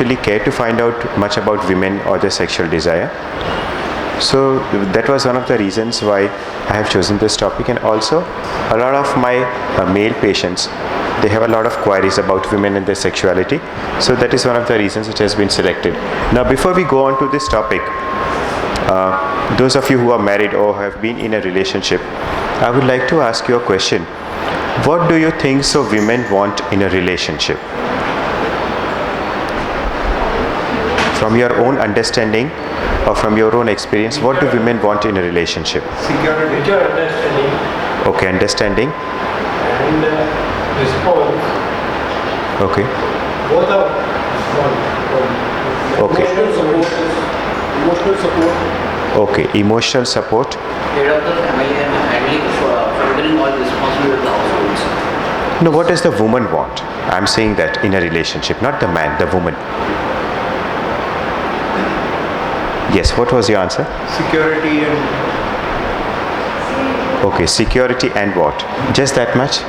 actually care to find out much about women or their sexual desire. So that was one of the reasons why I have chosen this topic. And also a lot of my male patients, they have a lot of queries about women and their sexuality. So that is one of the reasons it has been selected. Now before we go on to this topic, those of you who are married or have been in a relationship, I would like to ask you a question. What do you think so women want in a relationship? From your own understanding or from your own experience, what do women want in a relationship? Security, understanding. Okay, understanding. And response. Okay. Both are one. Okay. Emotional support. Okay, emotional support. Head of the family and handling fulfilling all responsibility of the households. No, what does the woman want? I'm saying that in a relationship, not the man, the woman. Yes, what was your answer? Security and... Okay, security and what? Just that much?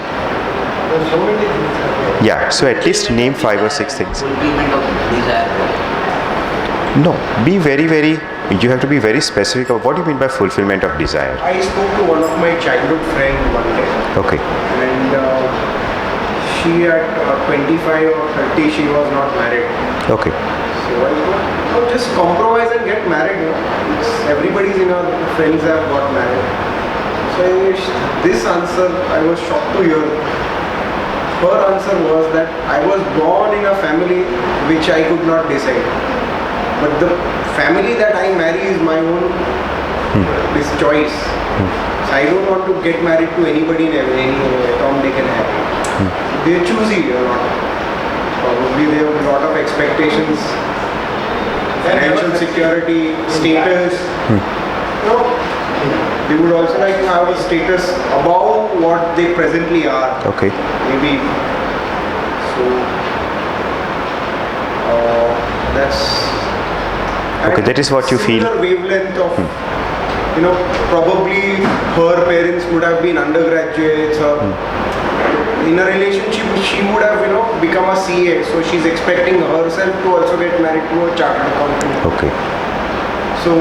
There's so many things. Yeah, so at least name 5 or 6 things. Fulfillment of desire. No, be very, you have to be very specific of what do you mean by fulfillment of desire. I spoke to one of my childhood friends one day. Okay. And she at 25 or 30, she was not married. Okay. So I thought, oh, just compromise and get married. You know? Everybody's friends have got married. So this answer, I was shocked to hear. Her answer was that I was born in a family which I could not decide. But the family that I marry is my own this choice. So I don't want to get married to anybody in any Tom, Dick and Harry. They're choosy or not. Probably they have a lot of expectations. Financial security, status. You know, they would also like to have a status above what they presently are. Okay. Maybe. So that's. Okay, that is what you feel. Similar wavelength of, probably her parents would have been undergraduates or in a relationship she would have, become a CA. So she's expecting herself to also get married to a chartered accountant. Okay. So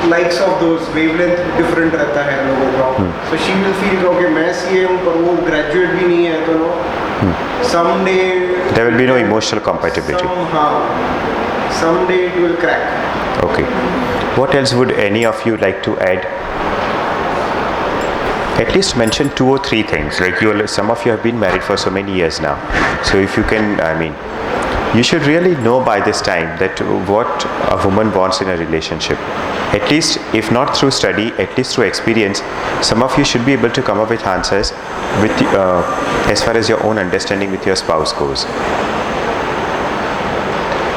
likes of those wavelength different रहता है लोगों का. So she will feel okay, मैं CA हूँ पर वो graduate भी नहीं है तो someday there will be no emotional compatibility. Someday it will crack. Okay. What else would any of you like to add? At least mention 2 or 3 things. Like some of you have been married for so many years now. So if you can, you should really know by this time that what a woman wants in a relationship. At least, if not through study, at least through experience, some of you should be able to come up with answers with as far as your own understanding with your spouse goes.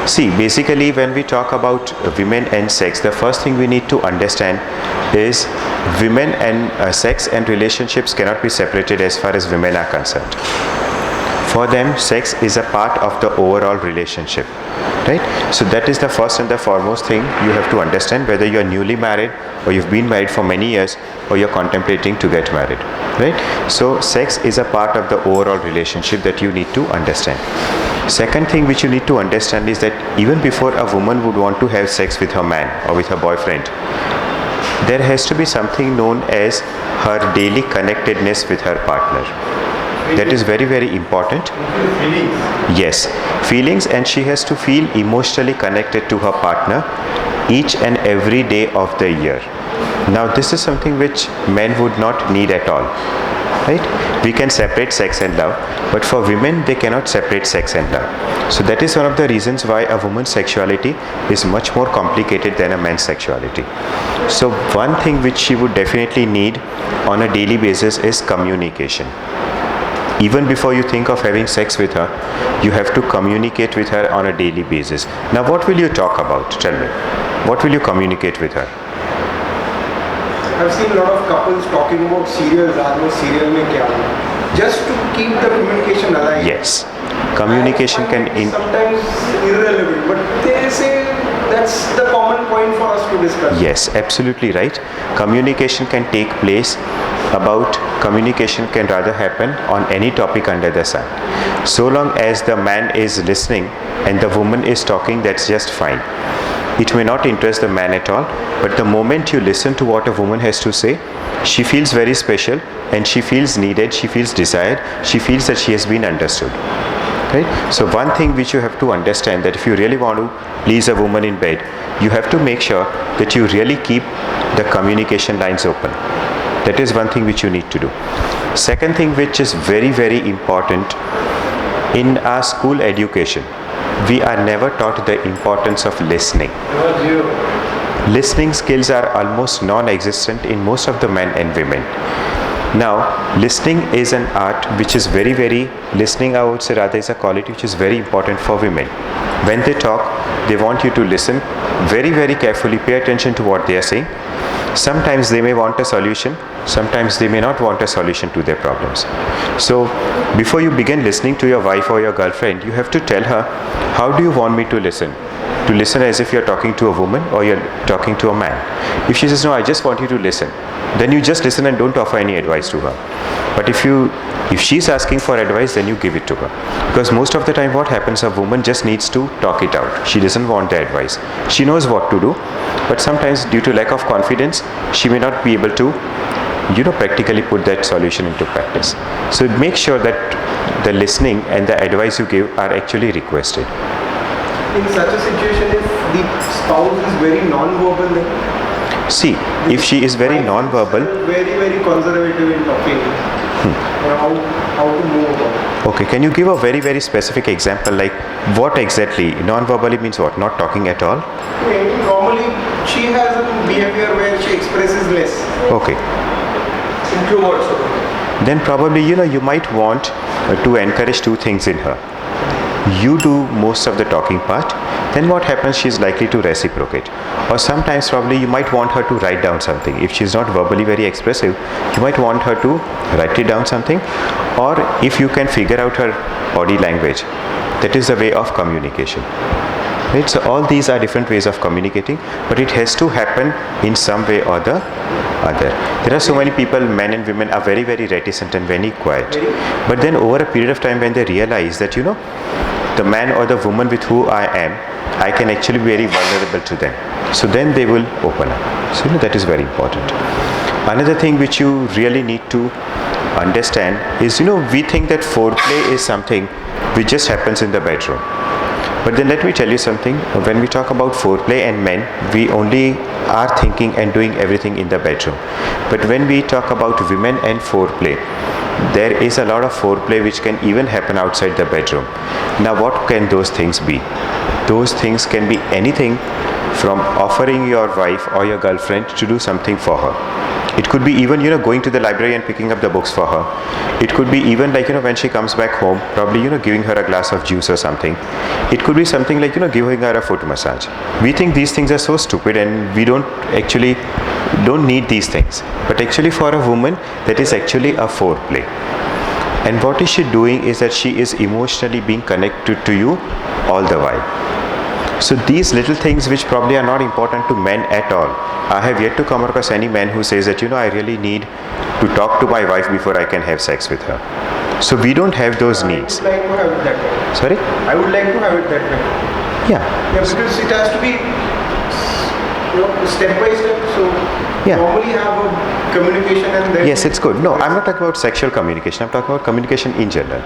See, basically when we talk about women and sex, the first thing we need to understand is women and sex and relationships cannot be separated as far as women are concerned. For them, sex is a part of the overall relationship, right? So that is the first and the foremost thing you have to understand, whether you are newly married or you've been married for many years or you're contemplating to get married, right? So sex is a part of the overall relationship that you need to understand. Second thing which you need to understand is that even before a woman would want to have sex with her man or with her boyfriend, there has to be something known as her daily connectedness with her partner. That is very, very important. Feelings. Yes, feelings, and she has to feel emotionally connected to her partner each and every day of the year. Now this is something which men would not need at all, right? We can separate sex and love, but for women they cannot separate sex and love. So that is one of the reasons why a woman's sexuality is much more complicated than a man's sexuality. So one thing which she would definitely need on a daily basis is communication. Even before you think of having sex with her, you have to communicate with her on a daily basis. Now what will you talk about? Tell me. What will you communicate with her? I've seen a lot of couples talking about serials, serial mein kya hua, just to keep the communication alive. Yes. Communication I can find it sometimes irrelevant, but they say that's the common point for us to discuss. Yes, absolutely right. Communication can take place communication can rather happen on any topic under the sun. So long as the man is listening and the woman is talking, that's just fine. It may not interest the man at all, but the moment you listen to what a woman has to say, she feels very special and she feels needed, she feels desired, she feels that she has been understood. Right? So one thing which you have to understand, that if you really want to please a woman in bed, you have to make sure that you really keep the communication lines open. That is one thing which you need to do. Second thing which is very, very important, in our school education, we are never taught the importance of listening. Listening skills are almost non-existent in most of the men and women. Now, listening is an art which is listening, I would say rather, is a quality which is very important for women. When they talk, they want you to listen very, very carefully, pay attention to what they are saying. Sometimes they may want a solution, sometimes they may not want a solution to their problems. So, before you begin listening to your wife or your girlfriend, you have to tell her, how do you want me to listen? To listen as if you're talking to a woman or you're talking to a man. If she says, no, I just want you to listen, then you just listen and don't offer any advice to her. But if she's asking for advice, then you give it to her. Because most of the time what happens, a woman just needs to talk it out. She doesn't want the advice. She knows what to do, but sometimes due to lack of confidence, she may not be able to practically put that solution into practice. So make sure that the listening and the advice you give are actually requested. In such a situation, if the spouse is very non-verbal, then see, if she is very non-verbal, very, very conservative in talking, how to move about it. Okay, can you give a very, very specific example, like what exactly? Non-verbally means what? Not talking at all? Normally, she has a behavior where she expresses less. Okay. Introverts. Then probably, you might want to encourage two things in her. You do most of the talking part, then what happens, she is likely to reciprocate. Or sometimes probably you might want her to write down something. If she is not verbally very expressive, you might want her to write it down something. Or if you can figure out her body language, that is a way of communication. Right? So all these are different ways of communicating, but it has to happen in some way or the other. There are so many people, men and women, are very, very reticent and very quiet. But then over a period of time, when they realize that, the man or the woman with who I am, I can actually be very vulnerable to them. So then they will open up. So that is very important. Another thing which you really need to understand is, we think that foreplay is something which just happens in the bedroom. But then let me tell you something, when we talk about foreplay and men, we only are thinking and doing everything in the bedroom. But when we talk about women and foreplay, there is a lot of foreplay which can even happen outside the bedroom. Now what can those things be? Those things can be anything from offering your wife or your girlfriend to do something for her. It could be even, going to the library and picking up the books for her. It could be even like, when she comes back home, probably, giving her a glass of juice or something. It could be something like, giving her a foot massage. We think these things are so stupid and we don't need these things. But actually for a woman, that is actually a foreplay. And what is she doing is that she is emotionally being connected to you all the while. So these little things which probably are not important to men at all. I have yet to come across any man who says that, I really need to talk to my wife before I can have sex with her. So we don't have those needs. I would like to have it that way. Sorry? I would like to have it that way. Yeah. Because it has to be, step by step. So normally have a communication and then... Yes, it's good. No, I'm not talking about sexual communication. I'm talking about communication in general,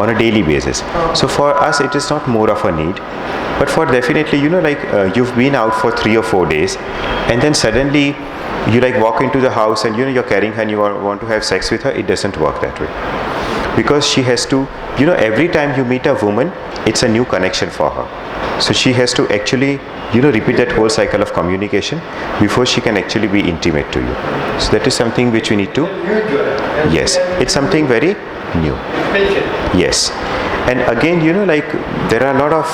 on a daily basis. So for us, it is not more of a need. But for definitely, you've been out for 3 or 4 days and then suddenly you walk into the house and you're carrying her and you want to have sex with her. It doesn't work that way. Because she has to, every time you meet a woman, it's a new connection for her. So she has to actually, repeat that whole cycle of communication before she can actually be intimate to you. So that is something which we need to, yes, it's something very new. Yes. And again, there are a lot of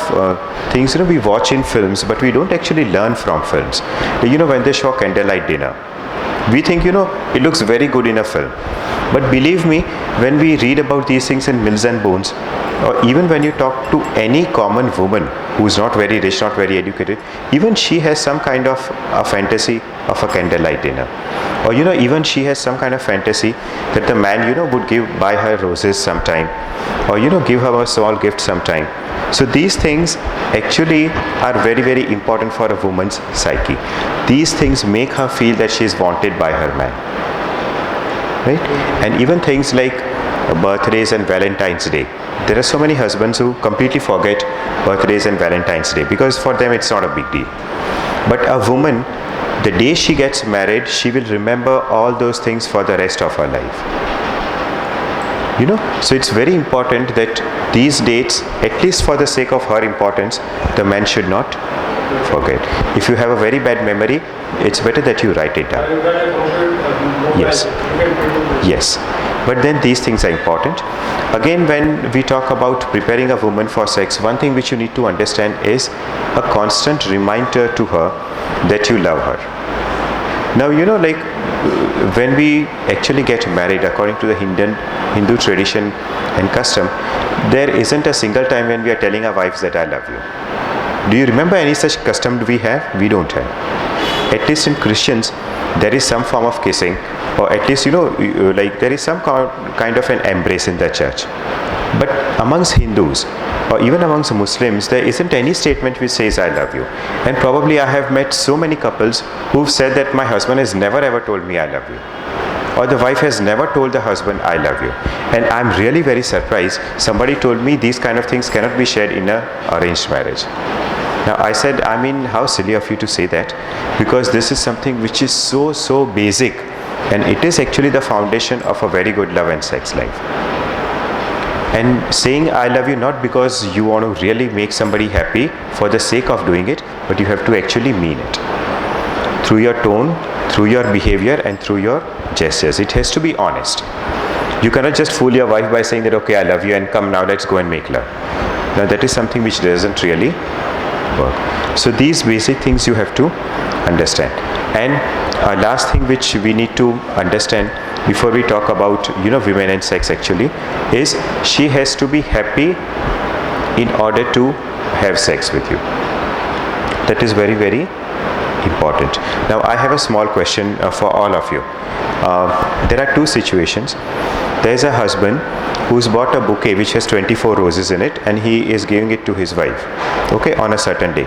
things, we watch in films, but we don't actually learn from films. When they show candlelight dinner, we think, it looks very good in a film. But believe me, when we read about these things in Mills and Bones, or even when you talk to any common woman who's not very rich, not very educated, even she has some kind of a fantasy of a candlelight dinner. Or even she has some kind of fantasy that the man would buy her roses sometime, or give her a small gift sometime. So these things actually are very, very important for a woman's psyche. These things make her feel that she is wanted by her man, right? And even things like birthdays and Valentine's Day. There are so many husbands who completely forget birthdays and Valentine's Day because for them it's not a big deal. But a woman, the day she gets married, she will remember all those things for the rest of her life. So it's very important that these dates, at least for the sake of her importance, the man should not forget. If you have a very bad memory, it's better that you write it down. Yes. Yes. But then these things are important. Again, when we talk about preparing a woman for sex, one thing which you need to understand is a constant reminder to her that you love her. Now, like when we actually get married, according to the Hindu tradition and custom, there isn't a single time when we are telling our wives that I love you. Do you remember any such custom we have? We don't have. At least in Christians, there is some form of kissing, or at least like there is some kind of an embrace in the church. But amongst Hindus or even amongst Muslims, there isn't any statement which says I love you. And probably I have met so many couples who've said that my husband has never ever told me I love you, or the wife has never told the husband I love you. And I'm really very surprised. Somebody told me these kind of things cannot be shared in an arranged marriage. Now I said, how silly of you to say that, because this is something which is so basic, and it is actually the foundation of a very good love and sex life. And saying I love you not because you want to really make somebody happy for the sake of doing it, but you have to actually mean it. Through your tone, through your behavior, and through your gestures. It has to be honest. You cannot just fool your wife by saying that, okay, I love you and come now, let's go and make love. Now that is something which doesn't really work. So these basic things you have to understand. And last thing which we need to understand before we talk about women and sex actually is she has to be happy in order to have sex with you. That is very, very important. Now I have a small question for all of you. There are two situations. There is a husband who's bought a bouquet which has 24 roses in it, and he is giving it to his wife, okay, on a certain day.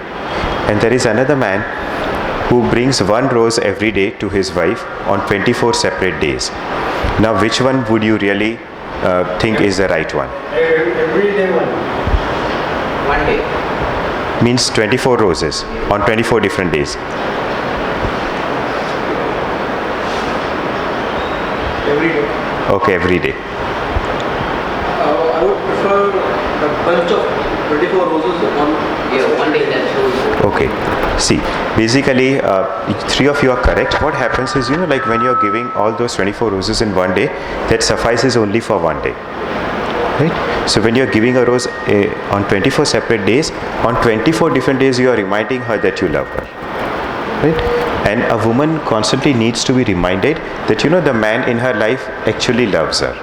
And there is another man who brings one rose every day to his wife on 24 separate days. Now which one would you really think is the right one? Every day one. One day. Means 24 roses on 24 different days. Every day. Okay, every day. I would prefer a bunch of 24 roses on One day that's Okay. See, basically, three of you are correct. What happens is, like when you're giving all those 24 roses in one day, that suffices only for one day. Right? So when you're giving a rose on 24 separate days, on 24 different days, you are reminding her that you love her. Right? And a woman constantly needs to be reminded that, the man in her life actually loves her.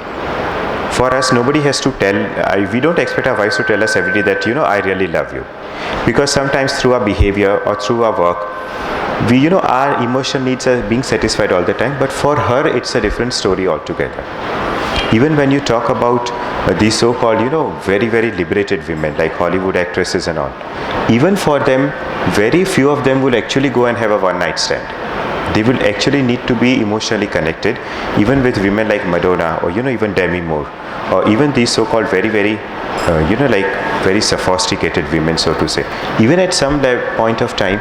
For us, nobody has to tell, we don't expect our wives to tell us every day that, I really love you. Because sometimes through our behavior or through our work, we, our emotional needs are being satisfied all the time, but for her, it's a different story altogether. Even when you talk about these so-called, very, very liberated women, like Hollywood actresses and all, even for them, very few of them will actually go and have a one-night stand. They will actually need to be emotionally connected, even with women like Madonna or even Demi Moore, or even these so-called very, very like very sophisticated women, so to say. Even at some point of time,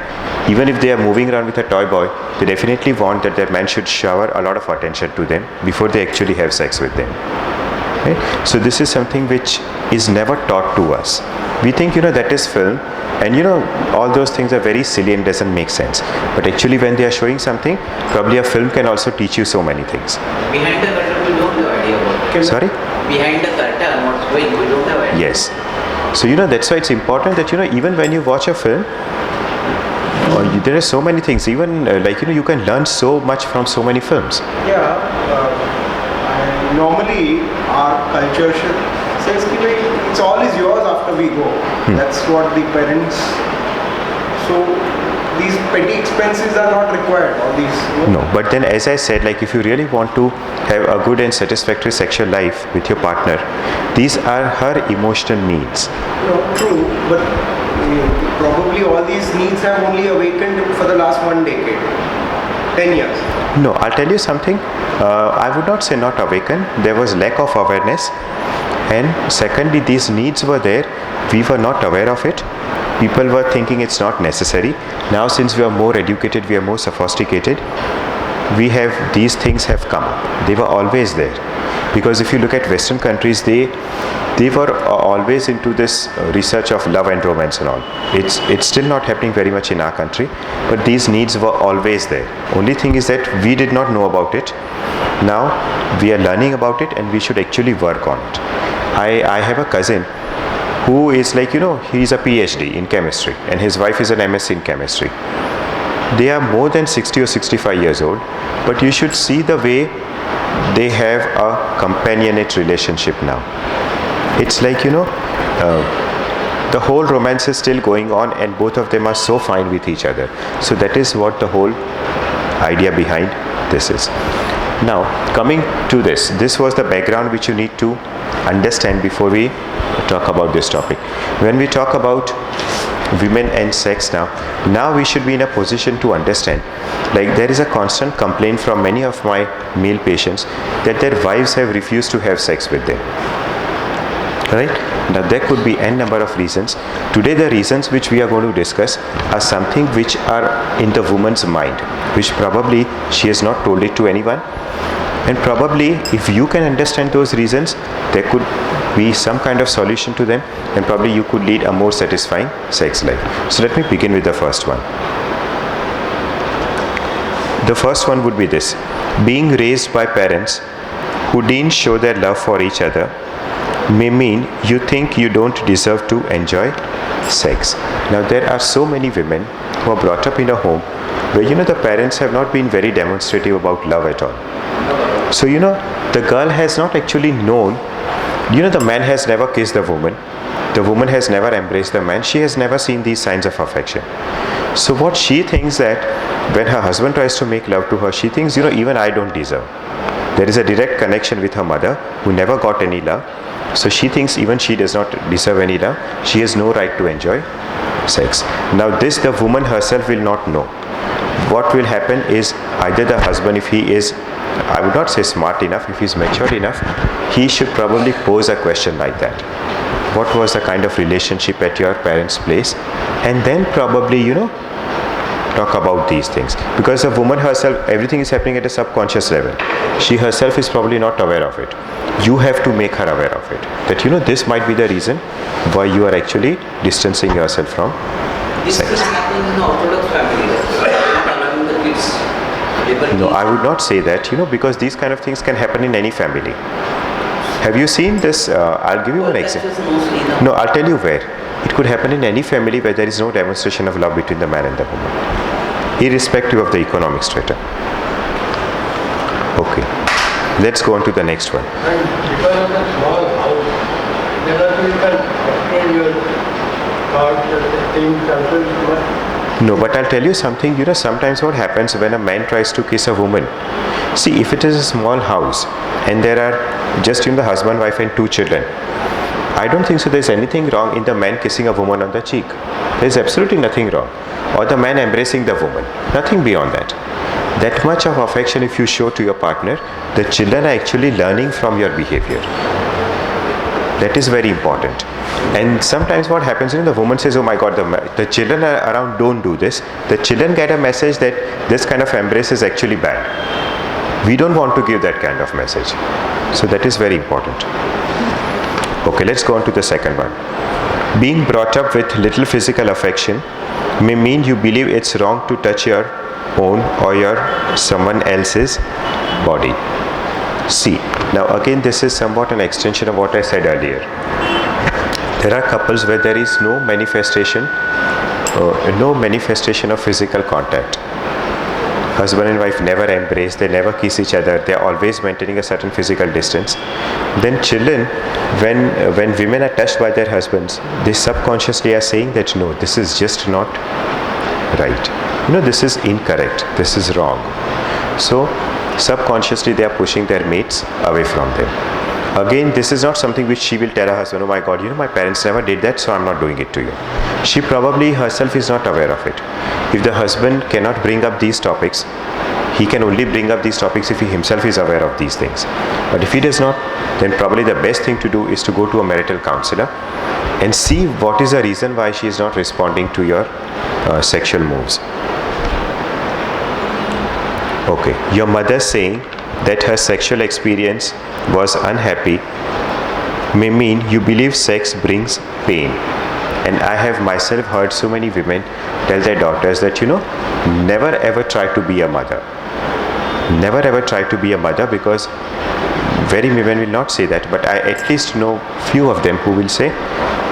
even if they are moving around with a toy boy, they definitely want that their man should shower a lot of attention to them before they actually have sex with them. Right? So this is something which is never taught to us. We think that is film, and all those things are very silly and doesn't make sense. But actually when they are showing something, probably a film can also teach you so many things. Behind the curtain, we don't have idea about it. Sorry? Behind the curtain, what's going, we don't have idea. Yes. So that's why it's important that even when you watch a film, there are so many things. Even you can learn so much from so many films. Yeah. Normally our culture should says कि भाई it's all is yours after we go. That's what the parents. So these petty expenses are not required. All these. No, but then as I said, like if you really want to have a good and satisfactory sexual life with your partner, these are her emotional needs. No, true, but probably all these needs have only awakened for the last 1 decade, 10 years. No, I'll tell you something. I would not say not awaken. There was lack of awareness, and secondly, these needs were there. We were not aware of it. People were thinking it's not necessary. Now, since we are more educated, we are more sophisticated. These things have come up. They were always there. Because if you look at Western countries, they were always into this research of love and romance and all. It's still not happening very much in our country, but these needs were always there. Only thing is that we did not know about it. Now we are learning about it, and we should actually work on it. I have a cousin who is like, he's a PhD in chemistry, and his wife is an MSc in chemistry. They are more than 60 or 65 years old, but you should see the way they have a companionate relationship now. It's like, the whole romance is still going on, and both of them are so fine with each other. So that is what the whole idea behind this is. Now, coming to this was the background which you need to understand before we talk about this topic. When we talk about women and sex now we should be in a position to understand, like there is a constant complaint from many of my male patients that their wives have refused to have sex with them. Right? Now there could be n number of reasons. Today the reasons which we are going to discuss are something which are in the woman's mind, which probably she has not told it to anyone. And probably if you can understand those reasons, there could be some kind of solution to them, and probably you could lead a more satisfying sex life. So let me begin with the first one. The first one would be this: being raised by parents who didn't show their love for each other may mean you think you don't deserve to enjoy sex. Now there are so many women who are brought up in a home where the parents have not been very demonstrative about love at all. So the girl has not actually known, the man has never kissed the woman has never embraced the man, she has never seen these signs of affection. So what she thinks that when her husband tries to make love to her, she thinks, even I don't deserve. There is a direct connection with her mother who never got any love. So she thinks even she does not deserve any love. She has no right to enjoy sex. Now this the woman herself will not know. What will happen is either the husband, if he is, I would not say smart enough, if he is mature enough, he should probably pose a question like that. What was the kind of relationship at your parents' place? And then probably, talk about these things. Because the woman herself, everything is happening at a subconscious level. She herself is probably not aware of it. You have to make her aware of it. That, this might be the reason why you are actually distancing yourself from sex. This is happening in the Orthodox family, not allowing the kids. No, I would not say that, because these kind of things can happen in any family. Have you seen this? I'll give you one example. No, I'll tell you where. It could happen in any family where there is no demonstration of love between the man and the woman, irrespective of the economic strata. Okay, let's go on to the next one. And because of the small house, then you can explain your thoughts and things also. No, but I'll tell you something, sometimes what happens when a man tries to kiss a woman. See, if it is a small house and there are just the husband, wife and 2 children, I don't think so there's anything wrong in the man kissing a woman on the cheek. There's absolutely nothing wrong. Or the man embracing the woman. Nothing beyond that. That much of affection if you show to your partner, the children are actually learning from your behavior. That is very important. And sometimes what happens, the woman says, oh my God, the children are around, don't do this. The children get a message that this kind of embrace is actually bad. We don't want to give that kind of message. So that is very important. Okay, let's go on to the second one. Being brought up with little physical affection may mean you believe it's wrong to touch your own or your someone else's body. See, now again this is somewhat an extension of what I said earlier. There are couples where there is no manifestation of physical contact. husband and wife never embrace, they never kiss each other, they are always maintaining a certain physical distance, then children, when women are touched by their husbands, they subconsciously are saying that no, this is just not right. This is incorrect, this is wrong. So subconsciously they are pushing their mates away from them. Again, this is not something which she will tell her husband, oh my God, my parents never did that, so I'm not doing it to you. She probably herself is not aware of it. If the husband cannot bring up these topics, he can only bring up these topics if he himself is aware of these things. But if he does not, then probably the best thing to do is to go to a marital counselor and see what is the reason why she is not responding to your sexual moves. Okay, your mother saying that her sexual experience was unhappy may mean you believe sex brings pain. And I have myself heard so many women tell their daughters that, never ever try to be a mother. Never ever try to be a mother, because very women will not say that, but I at least know few of them who will say,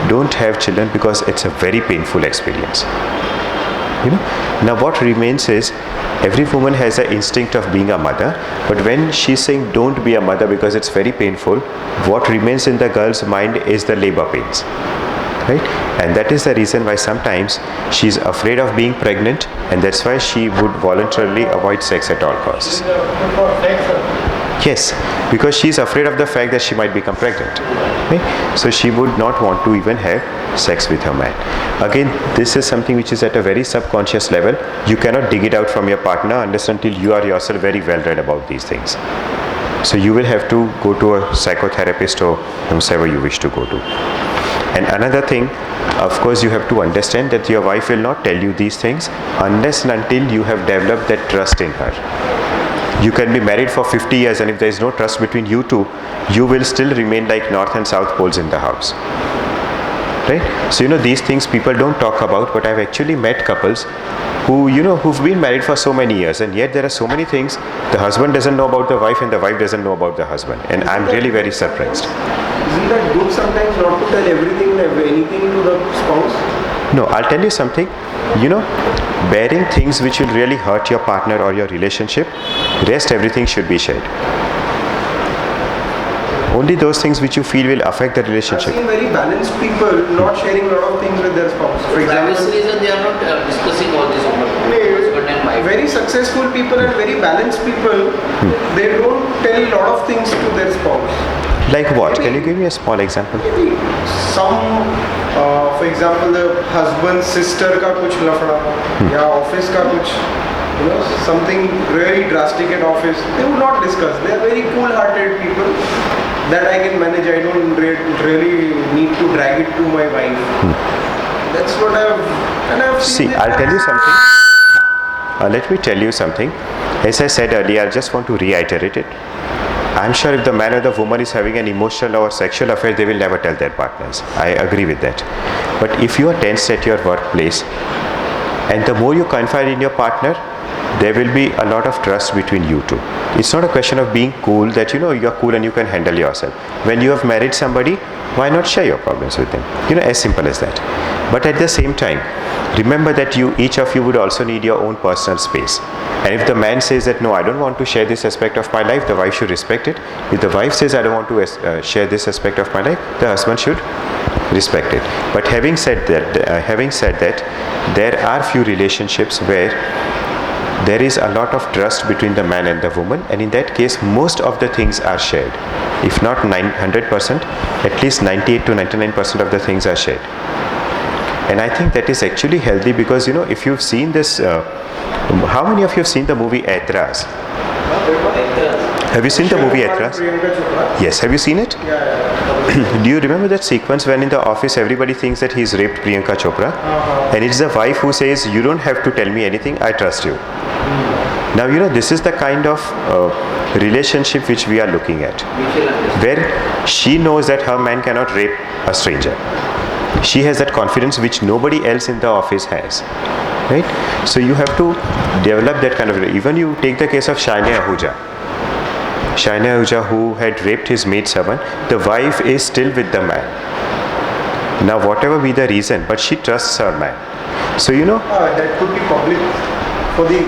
don't have children because it's a very painful experience. Now what remains is, every woman has an instinct of being a mother, but when she's saying don't be a mother because it's very painful, what remains in the girl's mind is the labor pains, right? And that is the reason why sometimes she's afraid of being pregnant, and that's why she would voluntarily avoid sex at all costs. Yes, because she's afraid of the fact that she might become pregnant. Okay? So she would not want to even have sex with her man. Again, this is something which is at a very subconscious level. You cannot dig it out from your partner unless until you are yourself very well read about these things. So you will have to go to a psychotherapist or whomever you wish to go to. And another thing, of course, you have to understand that your wife will not tell you these things unless and until you have developed that trust in her. You can be married for 50 years, and if there is no trust between you two, you will still remain like north and south poles in the house. Right? So these things people don't talk about, but I've actually met couples who who've been married for so many years, and yet there are so many things the husband doesn't know about the wife and the wife doesn't know about the husband, and I'm really very surprised. Isn't that good sometimes not to tell everything and anything to the spouse? No, I'll tell you something. Bearing things which will really hurt your partner or your relationship, rest everything should be shared. Only those things which you feel will affect the relationship. I've seen very balanced people not sharing a lot of things with their spouse. For example, privacy reason they are not discussing all this over husband and wife. very successful people and very balanced people, they don't tell a lot of things to their spouse. Like what? Can you give me a small example? Maybe some, for example, the husband sister का कुछ लफड़ा या office का कुछ, something really drastic at office, they would not discuss. They are very cool-hearted people that I can manage. I don't really need to drag it to my wife. That's what I've seen. See, I'll tell you something. Let me tell you something. As I said earlier, I just want to reiterate it. I'm sure if the man or the woman is having an emotional or sexual affair, they will never tell their partners. I agree with that. But if you are tense at your workplace, and the more you confide in your partner, there will be a lot of trust between you two. It's not a question of being cool, that you're cool and you can handle yourself. When you have married somebody, why not share your problems with them? As simple as that. But at the same time, remember that each of you would also need your own personal space. And if the man says that no, I don't want to share this aspect of my life, the wife should respect it. If the wife says I don't want to share this aspect of my life, the husband should respect it. But having said that, there are few relationships where there is a lot of trust between the man and the woman, and in that case most of the things are shared. If not 100%, at least 98 to 99% of the things are shared. And I think that is actually healthy, because if you've seen this, how many of you have seen the movie Aitraz? Have you seen the movie Aitraz? Yes, have you seen it? Yeah. Do you remember that sequence when in the office everybody thinks that he's raped Priyanka Chopra? And it's the wife who says, you don't have to tell me anything, I trust you. Now this is the kind of relationship which we are looking at, where she knows that her man cannot rape a stranger. She has that confidence which nobody else in the office has, right? So you have to develop that kind of, even you take the case of Shania Ahuja, who had raped his maidservant, the wife is still with the man. Now whatever be the reason, but she trusts her man. So that could be public for the...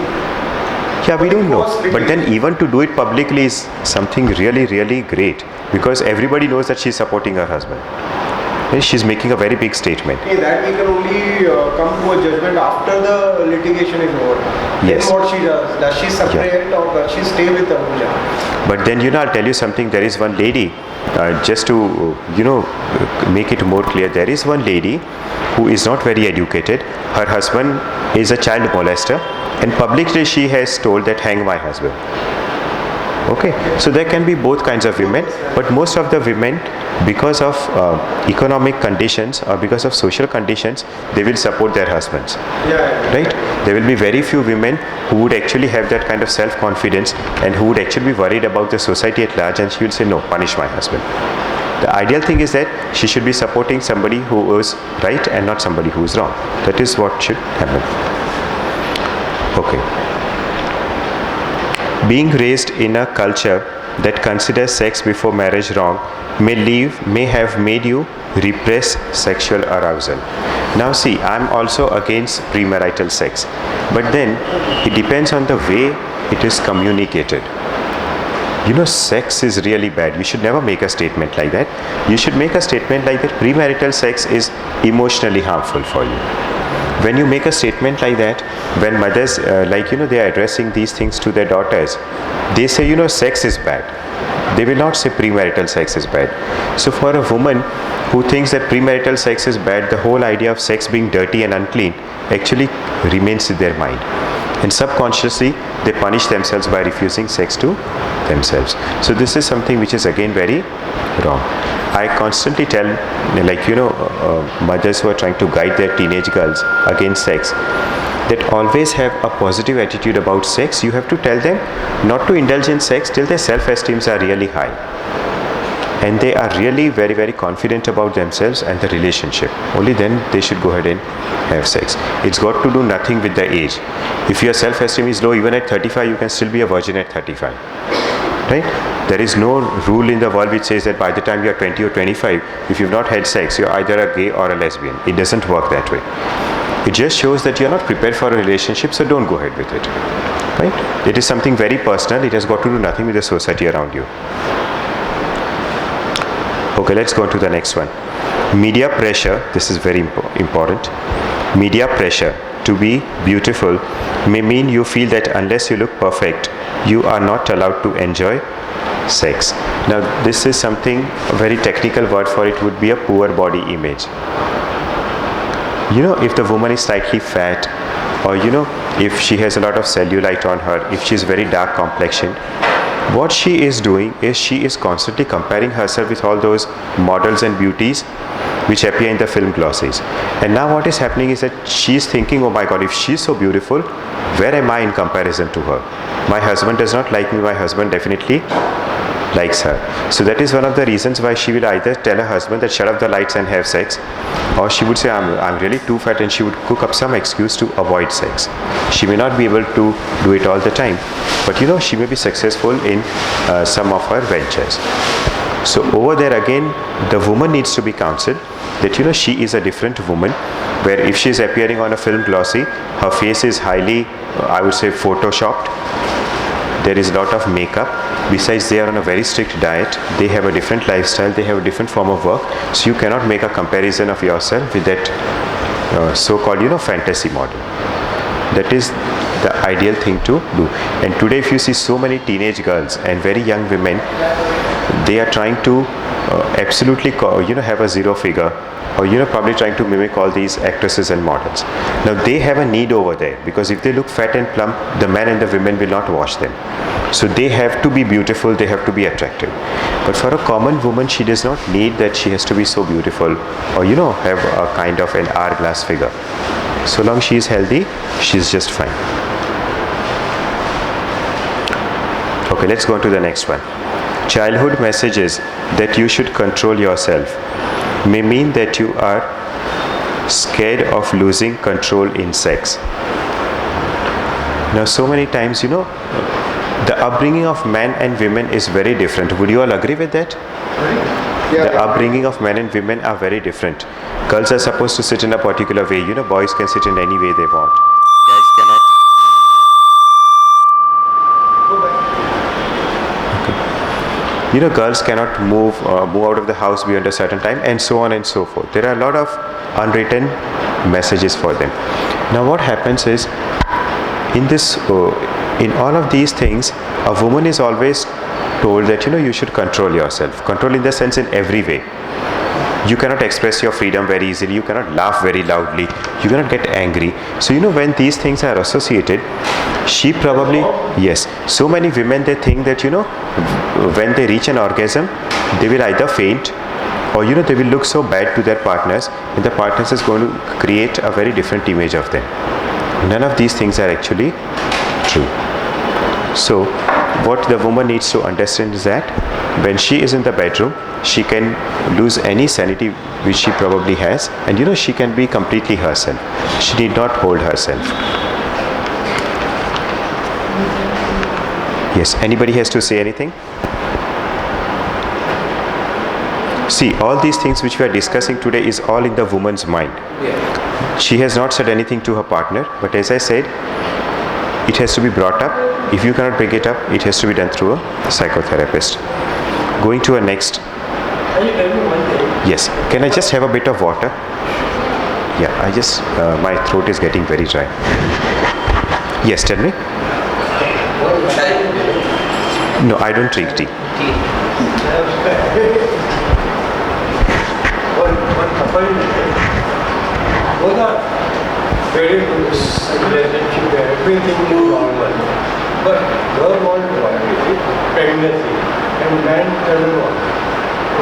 Yeah, we don't know. Because But then even to do it publicly is something really, really great, because everybody knows that she's supporting her husband. And she's making a very big statement. Okay, that we can only come to a judgment after the litigation is over. Yes. Then what she does? Does she separate or does she stay with Anuja? But then, I'll tell you something. There is one lady, just to, make it more clear, there is one lady who is not very educated. Her husband is a child molester, and publicly she has told that hang my husband. Okay, so there can be both kinds of women, but most of the women, because of economic conditions or because of social conditions, they will support their husbands. Yeah. Right? There will be very few women who would actually have that kind of self-confidence and who would actually be worried about the society at large, and she will say, no, punish my husband. The ideal thing is that she should be supporting somebody who is right and not somebody who is wrong. That is what should happen. Okay. Being raised in a culture that considers sex before marriage wrong may have made you repress sexual arousal. Now see, I'm also against premarital sex, but then it depends on the way it is communicated. Sex is really bad. You should never make a statement like that. You should make a statement like that premarital sex is emotionally harmful for you. When you make a statement like that, when mothers, they are addressing these things to their daughters, they say, sex is bad. They will not say premarital sex is bad. So for a woman who thinks that premarital sex is bad, the whole idea of sex being dirty and unclean actually remains in their mind. And subconsciously, they punish themselves by refusing sex to themselves. So this is something which is again very wrong. I constantly tell, mothers who are trying to guide their teenage girls against sex, that always have a positive attitude about sex. You have to tell them not to indulge in sex till their self-esteems are really high. And they are really very, very confident about themselves and the relationship. Only then they should go ahead and have sex. It's got to do nothing with the age. If your self-esteem is low, even at 35, you can still be a virgin at 35. Right? There is no rule in the world which says that by the time you are 20 or 25, if you've not had sex, you're either a gay or a lesbian. It doesn't work that way. It just shows that you're not prepared for a relationship, so don't go ahead with it. Right? It is something very personal. It has got to do nothing with the society around you. Okay, let's go on to the next one. Media pressure, this is very important. Media pressure to be beautiful may mean you feel that unless you look perfect, you are not allowed to enjoy sex. Now, this is something, a very technical word for it would be a poor body image. If the woman is slightly fat, or if she has a lot of cellulite on her, if she is very dark complexion, what she is doing is she is constantly comparing herself with all those models and beauties which appear in the film glosses. And now what is happening is that she is thinking, oh my God, if she is so beautiful, where am I in comparison to her? My husband does not like me, my husband definitely likes her. So that is one of the reasons why she will either tell her husband that shut off the lights and have sex, or she would say I'm really too fat, and she would cook up some excuse to avoid sex. She may not be able to do it all the time, but she may be successful in some of her ventures. So over there again, the woman needs to be counseled that she is a different woman, where if she is appearing on a film glossy, her face is highly, I would say, photoshopped. There is a lot of makeup. Besides, they are on a very strict diet. They have a different lifestyle. They have a different form of work. So you cannot make a comparison of yourself with that so-called, fantasy model. That is the ideal thing to do. And today, if you see so many teenage girls and very young women, they are trying to absolutely, have a zero figure, or probably trying to mimic all these actresses and models. Now they have a need over there, because if they look fat and plump, the men and the women will not watch them. So they have to be beautiful, they have to be attractive. But for a common woman, she does not need that she has to be so beautiful, or have a kind of an hourglass figure. So long she is healthy, she is just fine. Okay, let's go on to the next one. Childhood messages that you should control yourself may mean that you are scared of losing control in sex. Now, so many times, the upbringing of men and women is very different. Would you all agree with that? Yeah. The upbringing of men and women are very different. Girls are supposed to sit in a particular way. Boys can sit in any way they want. Guys cannot. girls cannot move out of the house beyond a certain time, and so on and so forth. There are a lot of unwritten messages for them. Now what happens is, in all of these things, a woman is always told that you should control yourself. Control in the sense, in every way. You cannot express your freedom very easily, you cannot laugh very loudly, you cannot get angry. So when these things are associated, she probably, yes, so many women, they think that when they reach an orgasm, they will either faint, or they will look so bad to their partners, and the partners is going to create a very different image of them. None of these things are actually true. So what the woman needs to understand is that when she is in the bedroom, she can lose any sanity which she probably has, and she can be completely herself. She need not hold herself. Yes, anybody has to say anything? See, all these things which we are discussing today is all in the woman's mind. She has not said anything to her partner, but as I said, it has to be brought up. If you cannot pick it up, it has to be done through a psychotherapist. Going to a next. Can you tell me one thing? Yes. Can I just have a bit of water? Yeah, my throat is getting very dry. Yes, tell me. No, I don't drink tea. One couple, both are very good relationship where everything is normal. But girl wants pregnancy and man doesn't want.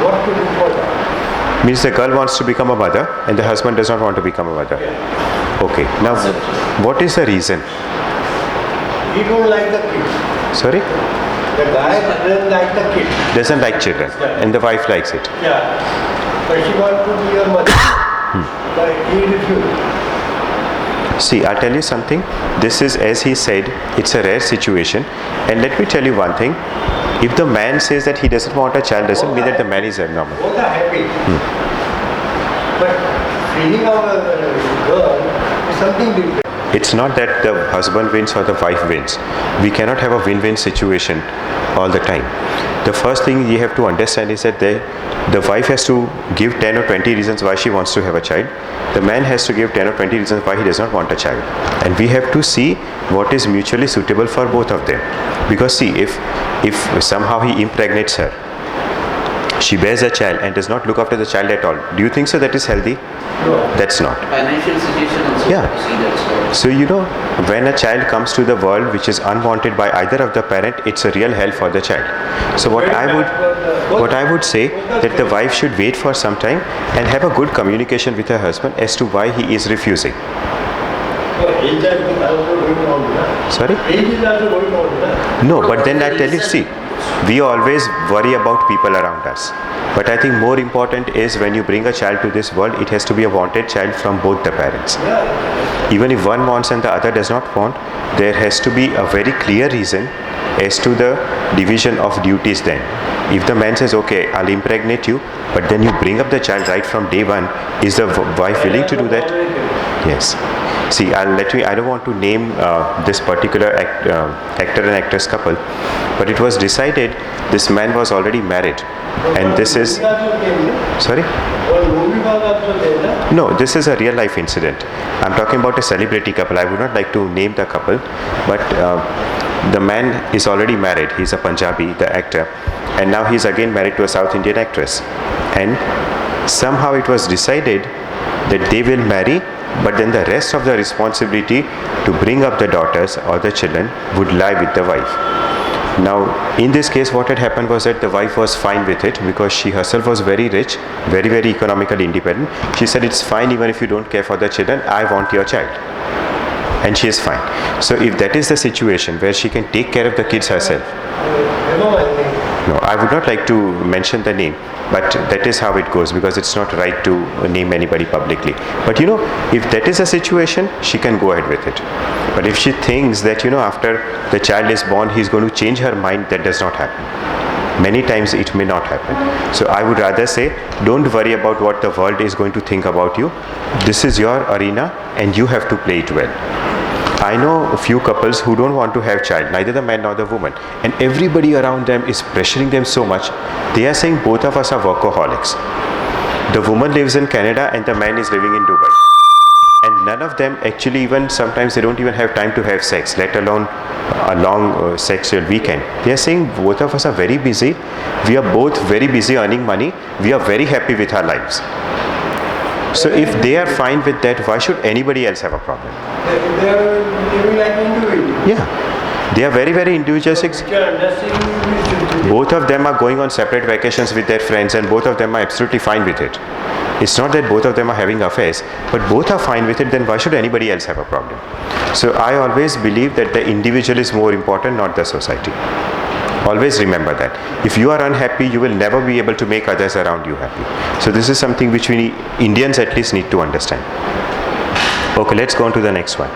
What to do for that? Means the girl wants to become a mother and the husband does not want to become a mother. Yeah. Okay. Now, what is the reason? He don't like the kids. Sorry? The guy doesn't like the kids. Doesn't like children, Yeah. and the wife likes it. Yeah. But she wants to be a mother. But he refused. See, I'll tell you something. This is, as he said, it's a rare situation. And let me tell you one thing. If the man says that he doesn't want a child, doesn't mean that the man is abnormal. Both are happy. But feeling of a girl is something different. It's not that the husband wins or the wife wins. We cannot have a win-win situation all the time. The first thing you have to understand is that the wife has to give 10 or 20 reasons why she wants to have a child. The man has to give 10 or 20 reasons why he does not want a child. And we have to see what is mutually suitable for both of them. Because see, if somehow he impregnates her, she bears a child and does not look after the child at all, do you think so that is healthy? No. That's not. Financial situation also. Yeah. You see that. So when a child comes to the world which is unwanted by either of the parent, it's a real hell for the child. So what I would say, that the wife should wait for some time and have a good communication with her husband as to why he is refusing. Age is also going on. Sorry? Age is also going on. No, but then I tell you, see, we always worry about people around us. But I think more important is when you bring a child to this world, it has to be a wanted child from both the parents. Yeah. Even if one wants and the other does not want, there has to be a very clear reason as to the division of duties then. If the man says, okay, I'll impregnate you, but then you bring up the child right from day one, is the wife willing to do that? Yes. See, I don't want to name this particular actor and actress couple, but it was decided this man was already married. And this is... Sorry? No, this is a real life incident. I'm talking about a celebrity couple. I would not like to name the couple, but the man is already married. He's a Punjabi, the actor, and now he's again married to a South Indian actress. And somehow it was decided that they will marry, but then the rest of the responsibility to bring up the daughters or the children would lie with the wife. Now, in this case, what had happened was that the wife was fine with it because she herself was very rich, very, very economically independent. She said, it's fine even if you don't care for the children, I want your child. And she is fine. So if that is the situation where she can take care of the kids herself, no, I would not like to mention the name, but that is how it goes because it's not right to name anybody publicly. But if that is a situation, she can go ahead with it. But if she thinks that after the child is born, he's going to change her mind, that does not happen. Many times it may not happen. So I would rather say, don't worry about what the world is going to think about you. This is your arena and you have to play it well. I know a few couples who don't want to have child, neither the man nor the woman, and everybody around them is pressuring them so much. They are saying both of us are workaholics. The woman lives in Canada and the man is living in Dubai, and none of them actually, even sometimes they don't even have time to have sex, let alone a long sexual weekend. They are saying both of us are very busy, we are both very busy earning money, we are very happy with our lives. So if they are fine with that, why should anybody else have a problem? They are living like individuals. Yeah, they are very, very individualistic. Both of them are going on separate vacations with their friends, and both of them are absolutely fine with it. It's not that both of them are having affairs, but both are fine with it, then why should anybody else have a problem? So I always believe that the individual is more important, not the society. Always remember that. If you are unhappy, you will never be able to make others around you happy. So this is something which we Indians at least need to understand. Okay, let's go on to the next one.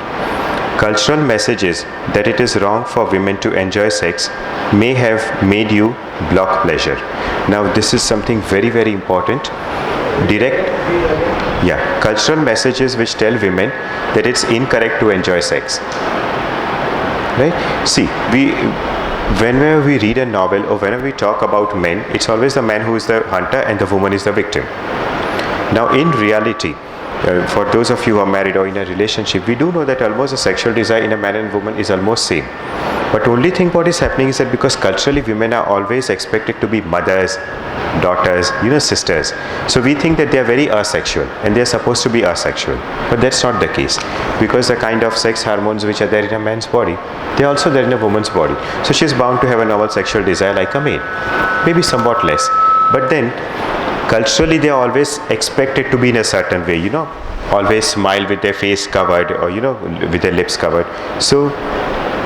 Cultural messages that it is wrong for women to enjoy sex may have made you block pleasure. Now this is something very, very important. Cultural messages which tell women that it's incorrect to enjoy sex. Right? See, whenever we read a novel or whenever we talk about men, it's always the man who is the hunter and the woman is the victim. Now in reality, for those of you who are married or in a relationship, we do know that almost the sexual desire in a man and woman is almost same. But only thing what is happening is that because culturally women are always expected to be mothers, daughters, sisters. So we think that they are very asexual and they are supposed to be asexual. But that's not the case, because the kind of sex hormones which are there in a man's body, they are also there in a woman's body. So she is bound to have a normal sexual desire like a male, maybe somewhat less. But then culturally they are always expected to be in a certain way, always smile with their face covered or with their lips covered. So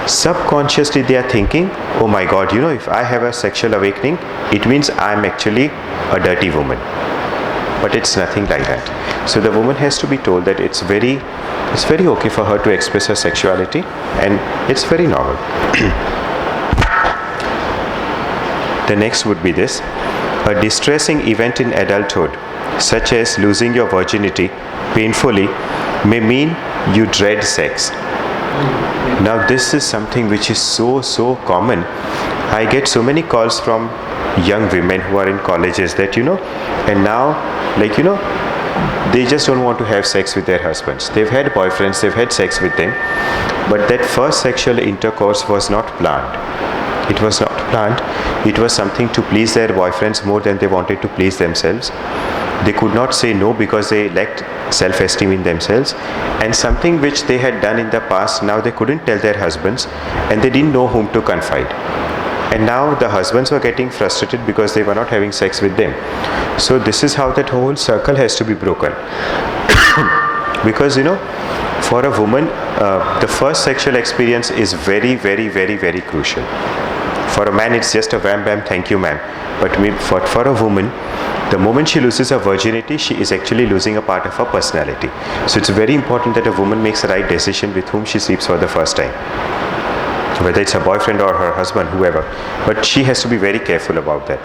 subconsciously they are thinking, oh my God, if I have a sexual awakening, it means I'm actually a dirty woman. But it's nothing like that. So the woman has to be told that it's very okay for her to express her sexuality, and it's very normal. The next would be this. A distressing event in adulthood, such as losing your virginity painfully, may mean you dread sex. Now this is something which is so common. I get so many calls from young women who are in colleges that and now they just don't want to have sex with their husbands. They've had boyfriends, they've had sex with them, but that first sexual intercourse was not planned. It was not planned. It was something to please their boyfriends more than they wanted to please themselves. They could not say no because they lacked self-esteem in themselves, and something which they had done in the past, now they couldn't tell their husbands, and they didn't know whom to confide. And now the husbands were getting frustrated because they were not having sex with them. So this is how that whole circle has to be broken. Because for a woman, the first sexual experience is very, very, very, very crucial. For a man, it's just a wham bam, thank you ma'am. But for a woman, the moment she loses her virginity, she is actually losing a part of her personality. So it's very important that a woman makes the right decision with whom she sleeps for the first time, whether it's her boyfriend or her husband, whoever. But she has to be very careful about that.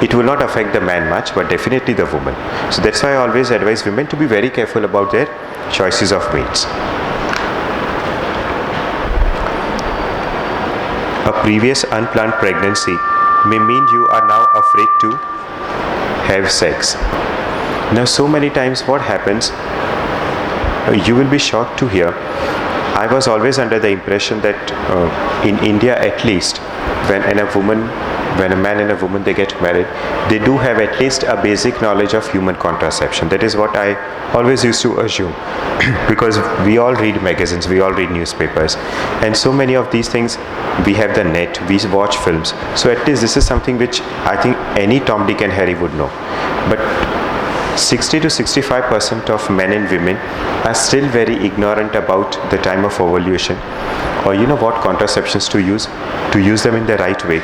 It will not affect the man much, but definitely the woman. So that's why I always advise women to be very careful about their choices of mates. A previous unplanned pregnancy may mean you are now afraid to have sex. Now so many times what happens, you will be shocked to hear, I was always under the impression that in India at least, when a man and a woman they get married, they do have at least a basic knowledge of human contraception. That is what I always used to assume. Because we all read magazines, we all read newspapers, and so many of these things, we have the net, we watch films. So at least this is something which I think any Tom, Dick and Harry would know. But 60 to 65% of men and women are still very ignorant about the time of ovulation, or what contraceptions to use them in the right way,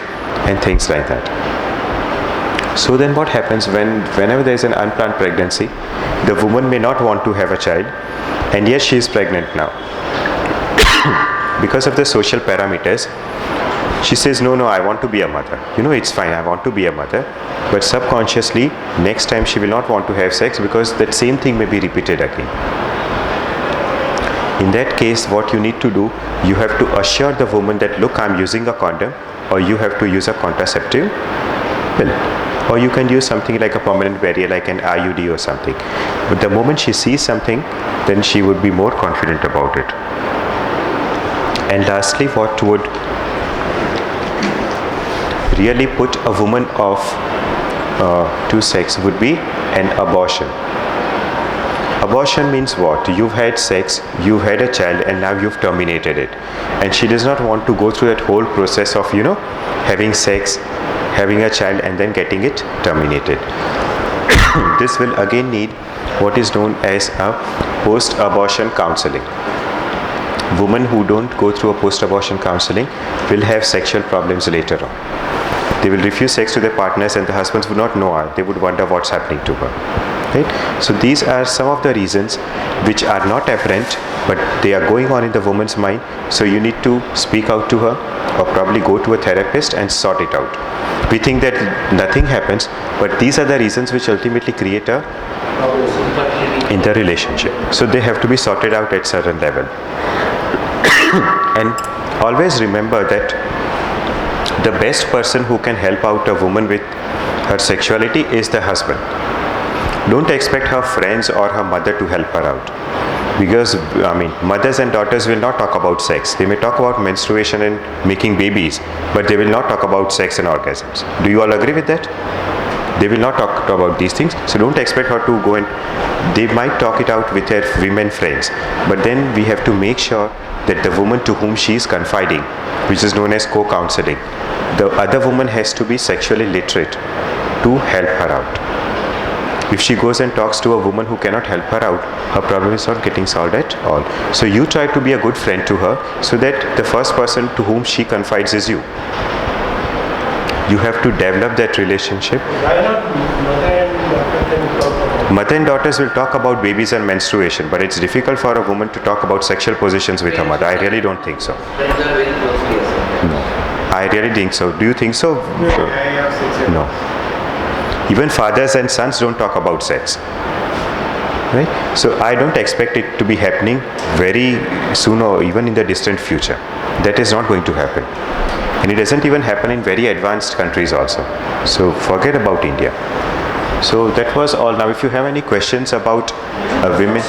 and things like that. So then what happens whenever there is an unplanned pregnancy, the woman may not want to have a child, and yet she is pregnant now. Because of the social parameters, she says, no, I want to be a mother. It's fine, I want to be a mother. But subconsciously, next time she will not want to have sex because that same thing may be repeated again. In that case, what you need to do, you have to assure the woman that, look, I'm using a condom, or you have to use a contraceptive pill. Or you can use something like a permanent barrier, like an IUD or something. But the moment she sees something, then she would be more confident about it. And lastly, what would really put a woman off to sex would be an abortion. Abortion means what? You've had sex, you've had a child, and now you've terminated it. And she does not want to go through that whole process of, having sex, having a child, and then getting it terminated. This will again need what is known as a post-abortion counseling. Women who don't go through a post-abortion counseling will have sexual problems later on. They will refuse sex to their partners, and the husbands would not know her. They would wonder what's happening to her. Right? So these are some of the reasons which are not apparent, but they are going on in the woman's mind. So you need to speak out to her, or probably go to a therapist and sort it out. We think that nothing happens, but these are the reasons which ultimately create a in the relationship. So they have to be sorted out at certain level. And always remember that the best person who can help out a woman with her sexuality is the husband. Don't expect her friends or her mother to help her out. Because, mothers and daughters will not talk about sex. They may talk about menstruation and making babies, but they will not talk about sex and orgasms. Do you all agree with that? They will not talk about these things. So don't expect her to go and... They might talk it out with her women friends. But then we have to make sure that the woman to whom she is confiding, which is known as co-counseling, the other woman has to be sexually literate to help her out. If she goes and talks to a woman who cannot help her out, her problem is not getting solved at all. So you try to be a good friend to her, so that the first person to whom she confides is you. You have to develop that relationship. Why not Mother and daughters will talk about babies and menstruation, but it's difficult for a woman to talk about sexual positions with her mother. I really don't think so. Friends are very closely associated. No. I really think so. Do you think so? No. Even fathers and sons don't talk about sex. Right? So I don't expect it to be happening very soon or even in the distant future. That is not going to happen. And it doesn't even happen in very advanced countries also. So forget about India. So that was all. Now if you have any questions about women.